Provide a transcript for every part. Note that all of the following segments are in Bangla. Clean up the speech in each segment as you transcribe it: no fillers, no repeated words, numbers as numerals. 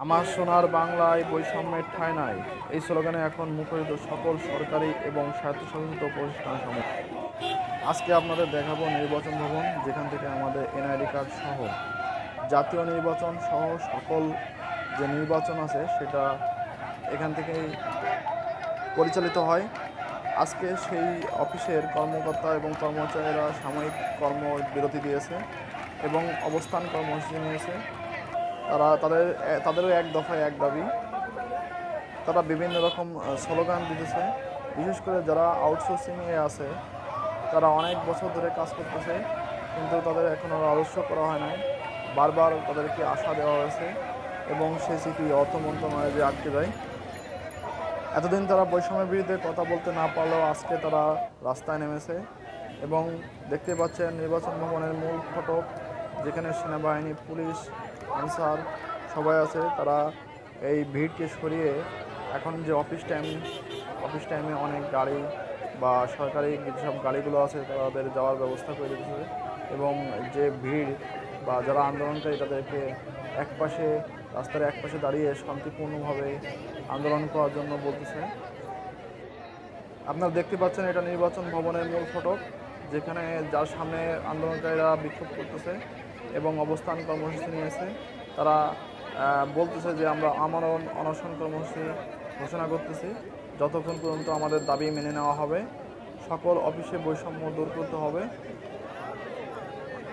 আমার সোনার বাংলায় বৈষম্যের ঠাঁই নাই, এই স্লোগানে এখন মুখরিত সকল সরকারি এবং স্বায়ত্তশাসিত প্রতিষ্ঠানসমূহ। আজকে আপনাদের দেখাবো নির্বাচন ভবন, যেখান থেকে আমাদের এনআইডি কার্ড সহ জাতীয় নির্বাচন সহ সকল যে নির্বাচন আছে সেটা এখান থেকেই পরিচালিত হয়। আজকে সেই অফিসের কর্মকর্তা এবং কর্মচারীরা সাময়িক কর্মবিরতি দিয়েছে এবং অবস্থান কর্মসূচি নিয়েছে। তাদেরও এক দফায় এক দাবি। তারা বিভিন্ন রকম স্লোগান দিতেছে। বিশেষ করে যারা আউটসোর্সিংয়ে আছে তারা অনেক বছর ধরে কাজ করতেছে, কিন্তু তাদের এখনও রাজস্ব করা হয় নাই। বারবার তাদেরকে আশা দেওয়া হয়েছে এবং সেই চিঠি অর্থ মন্ত্রণালয়ে যে আটকে যায়। এতদিন তারা বৈষম্যের বিরুদ্ধে কথা বলতে না পারলেও আজকে তারা রাস্তায় নেমেছে এবং দেখতে পাচ্ছেন নির্বাচন ভবনের মূল ফটক, যেখানে সেনাবাহিনী, পুলিশ, আনসার সবাই আছে। তারা এই ভিড়কে সরিয়ে এখন যে অফিস টাইমে অনেক গাড়ি বা সরকারি যেসব গাড়িগুলো আছে তাদের যাওয়ার ব্যবস্থা করে দিয়েছে এবং যে ভিড় বা যারা আন্দোলনকারী তাদেরকে রাস্তার একপাশে দাঁড়িয়ে শান্তিপূর্ণভাবে আন্দোলন করার জন্য বলতেছে। আপনারা দেখতে পাচ্ছেন এটা নির্বাচন ভবনের মূল ফটক, যেখানে যার সামনে আন্দোলনকারীরা বিক্ষোভ করতেছে এবং অবস্থান কর্মসূচি নিয়েছে। তারা বলতেছে যে আমরা আমরণ অনশন কর্মসূচি ঘোষণা করতেছি যতক্ষণ পর্যন্ত আমাদের দাবি মেনে নেওয়া হবে। সকল অফিসে বৈষম্য দূর করতে হবে।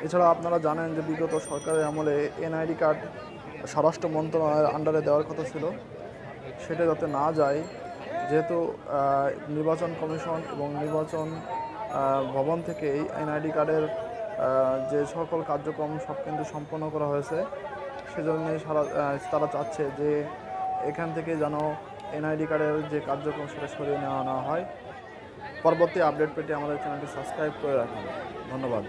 এছাড়া আপনারা জানেন যে বিগত সরকারের আমলে এনআইডি কার্ড স্বরাষ্ট্র মন্ত্রণালয়ের আন্ডারে দেওয়ার কথা ছিল, সেটা যাতে না যায়, যেহেতু নির্বাচন কমিশন এবং নির্বাচন ভবন থেকেই এনআইডি কার্ডের যে সকল কার্যক্রম সব কিন্তু সম্পন্ন করা হয়েছে, সেজন্যই তারা চাচ্ছে যে এখান থেকে যেন এনআইডি কার্ডের যে কার্যক্রম সেটা সরিয়ে নেওয়া না হয়। পরবর্তী আপডেট পেতে আমাদের চ্যানেলটি সাবস্ক্রাইব করে রাখুন। ধন্যবাদ।